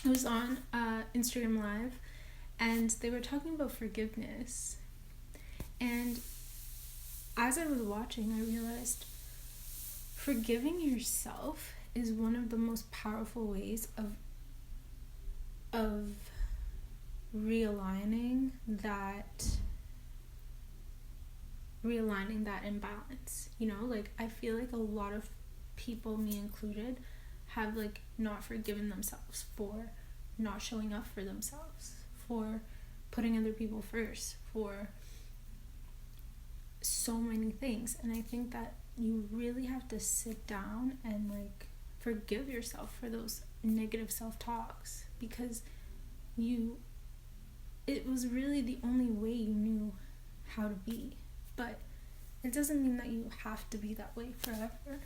I was on Instagram Live, and they were talking about forgiveness. And as I was watching, I realized forgiving yourself is one of the most powerful ways of realigning that imbalance. You know, like, I feel like a lot of people, me included, have like not forgiven themselves for not showing up for themselves, for putting other people first, for so many things. And I think that you really have to sit down and like forgive yourself for those negative self-talks, because it was really the only way you knew how to be. But it doesn't mean that you have to be that way forever.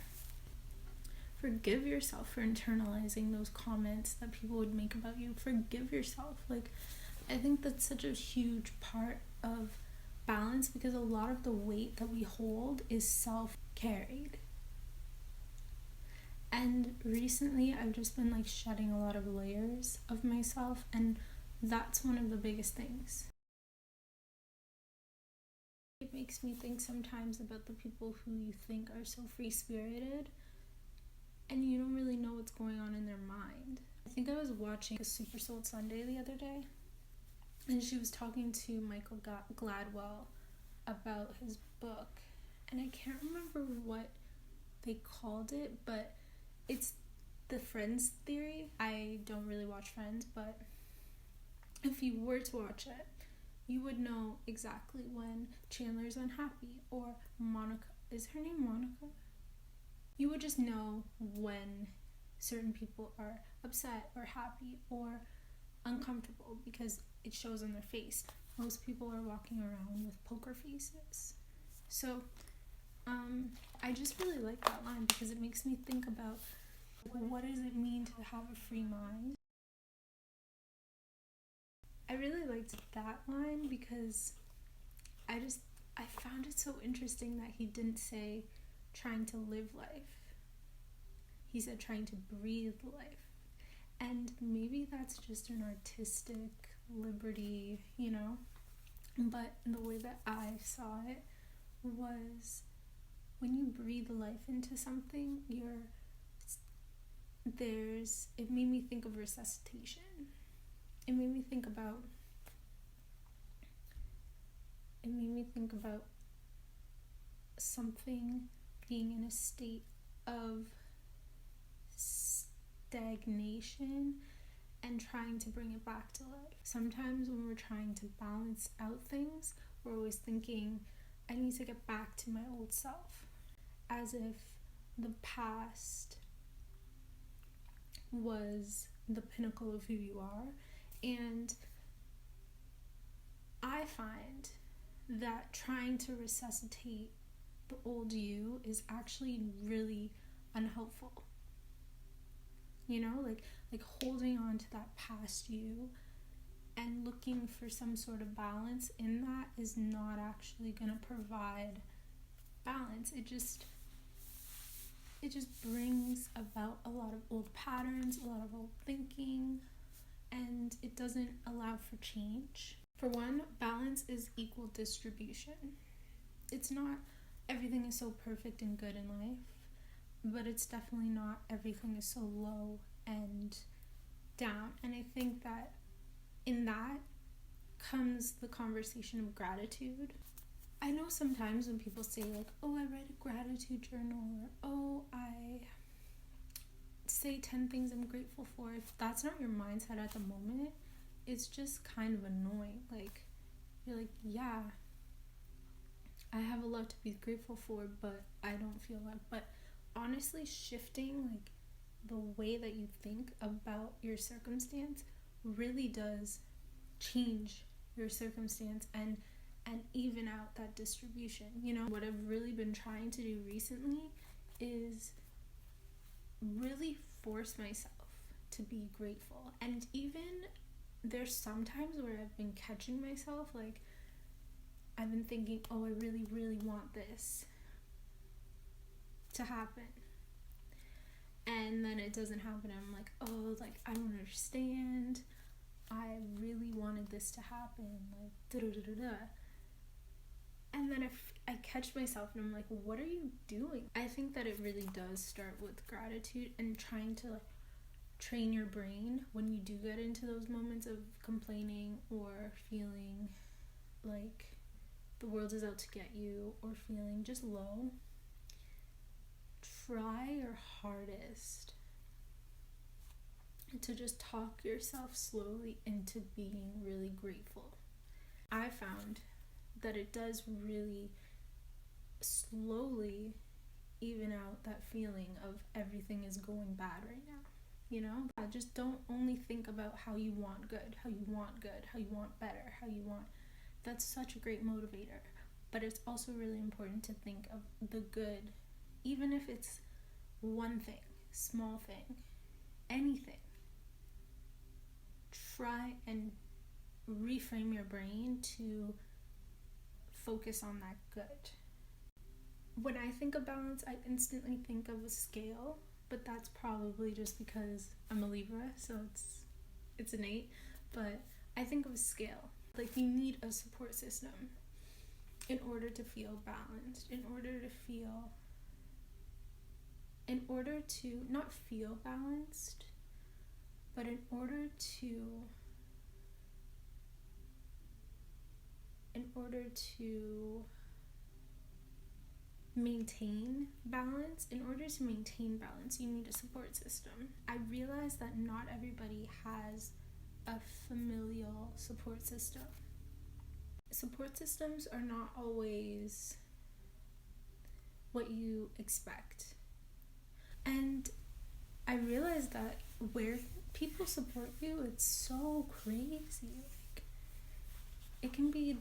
Forgive yourself for internalizing those comments that people would make about you. Forgive yourself. Like, I think that's such a huge part of balance, because a lot of the weight that we hold is self-carried. And recently I've just been like shedding a lot of layers of myself, and that's one of the biggest things. It makes me think sometimes about the people who you think are so free-spirited, and you don't really know what's going on in their mind. I think I was watching a Super Soul Sunday the other day, and she was talking to Michael Gladwell about his book, and I can't remember what they called it, but it's the Friends theory. I don't really watch Friends, but if you were to watch it, you would know exactly when Chandler's unhappy, or Monica, is her name Monica? You would just know when certain people are upset or happy or uncomfortable, because it shows on their face. Most people are walking around with poker faces. So I just really like that line, because it makes me think about what does it mean to have a free mind. I really liked that line because I found it so interesting that he didn't say trying to live life. He said trying to breathe life. And maybe that's just an artistic liberty, you know? But the way that I saw it was, when you breathe life into something, it made me think of resuscitation. It made me think about something being in a state of stagnation and trying to bring it back to life. Sometimes when we're trying to balance out things, we're always thinking, I need to get back to my old self, as if the past was the pinnacle of who you are. And I find that trying to resuscitate the old you is actually really unhelpful. You know, like holding on to that past you and looking for some sort of balance in that is not actually going to provide balance. It just brings about a lot of old patterns, a lot of old thinking, and it doesn't allow for change. For one, balance is equal distribution. It's not everything is so perfect and good in life, but it's definitely not everything is so low and down. And I think that in that comes the conversation of gratitude. I know sometimes when people say like, oh, I write a gratitude journal, or oh, I say 10 things I'm grateful for, if that's not your mindset at the moment, it's just kind of annoying. Like, you're like, yeah, I have a lot to be grateful for, but I don't feel that. But honestly, shifting like the way that you think about your circumstance really does change your circumstance and even out that distribution. You know, what I've really been trying to do recently is really force myself to be grateful. And even there's some times where I've been catching myself, like I've been thinking, oh, I really, really want this to happen. and then it doesn't happen. I'm like, oh, like, I don't understand. I really wanted this to happen. Like, da-da-da-da-da. And then I catch myself and I'm like, what are you doing? I think that it really does start with gratitude and trying to like train your brain when you do get into those moments of complaining or feeling like the world is out to get you or feeling just low. Try your hardest to just talk yourself slowly into being really grateful. I found that it does really slowly even out that feeling of everything is going bad right now. You know, just don't only think about how you want good, how you want better, how you want. That's such a great motivator. But it's also really important to think of the good, even if it's one thing, small thing, anything. Try and reframe your brain to focus on that good. When I think of balance, I instantly think of a scale, but that's probably just because I'm a Libra, so it's innate. But I think of a scale. Like, you need a support system in order to feel balanced, in order to not feel balanced, but in order to maintain balance. In order to maintain balance, you need a support system. I realize that not everybody has a familial support system. Support systems are not always what you expect. And I realize that where people support you, it's so crazy. Like, it can be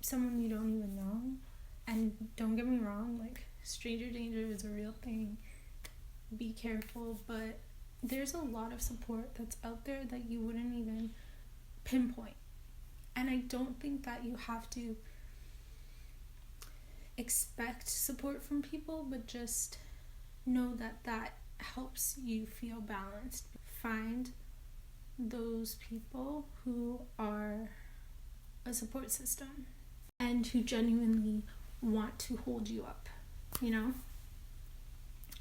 someone you don't even know. And don't get me wrong, like, stranger danger is a real thing. Be careful, but there's a lot of support that's out there that you wouldn't even pinpoint. And I don't think that you have to expect support from people, but just know that that helps you feel balanced. Find those people who are a support system and who genuinely want to hold you up, you know?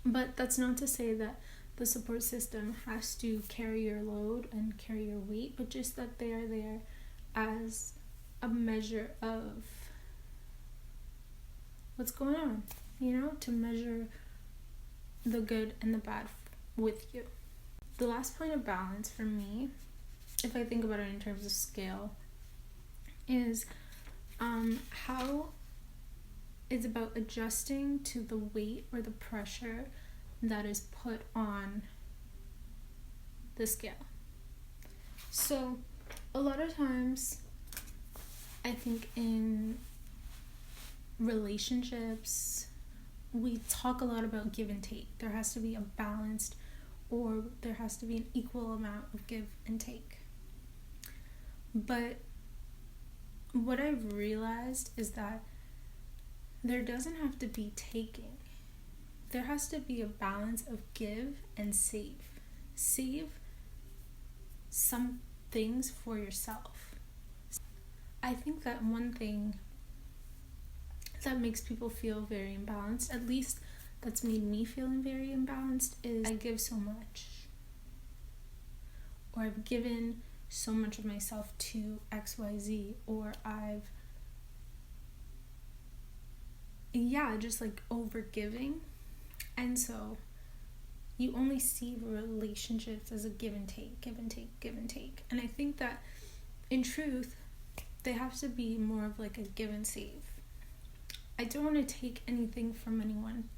But that's not to say that the support system has to carry your load and carry your weight, but just that they are there as a measure of what's going on, you know, to measure the good and the bad with you. The last point of balance for me, if I think about it in terms of scale, is how it's about adjusting to the weight or the pressure that is put on the scale. So a lot of times I think in relationships we talk a lot about give and take. There has to be a balanced, or there has to be an equal amount of give and take. But what I've realized is that there doesn't have to be taking. There has to be a balance of give and save. Save some things for yourself. I think that one thing that makes people feel very imbalanced, at least that's made me feeling very imbalanced, is I give so much. Or I've given so much of myself to XYZ, or I've just like over giving. And so you only see relationships as a give and take. And I think that in truth they have to be more of like a give and save. I don't want to take anything from anyone.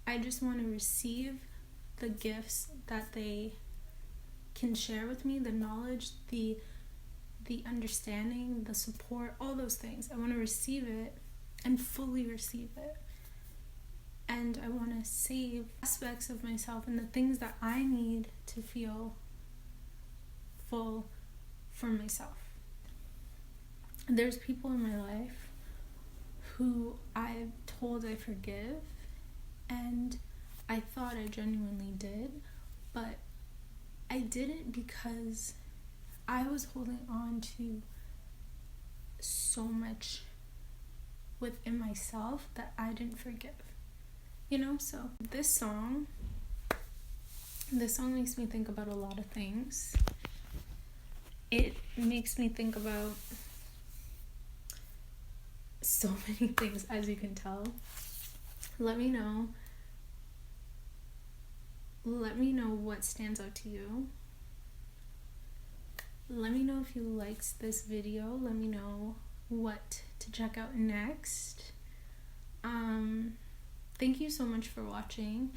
I just want to receive the gifts that they can share with me, the knowledge, the understanding, the support, all those things. I want to receive it and fully receive it. And I want to save aspects of myself and the things that I need to feel full for myself. There's people in my life who I've told I forgive, And I thought I genuinely did, but I didn't because I was holding on to so much within myself that I didn't forgive. So this song makes me think about a lot of things. It makes me think about so many things, as you can tell. Let me know what stands out to you. Let me know if you liked this video. Let me know what to check out next. Thank you so much for watching.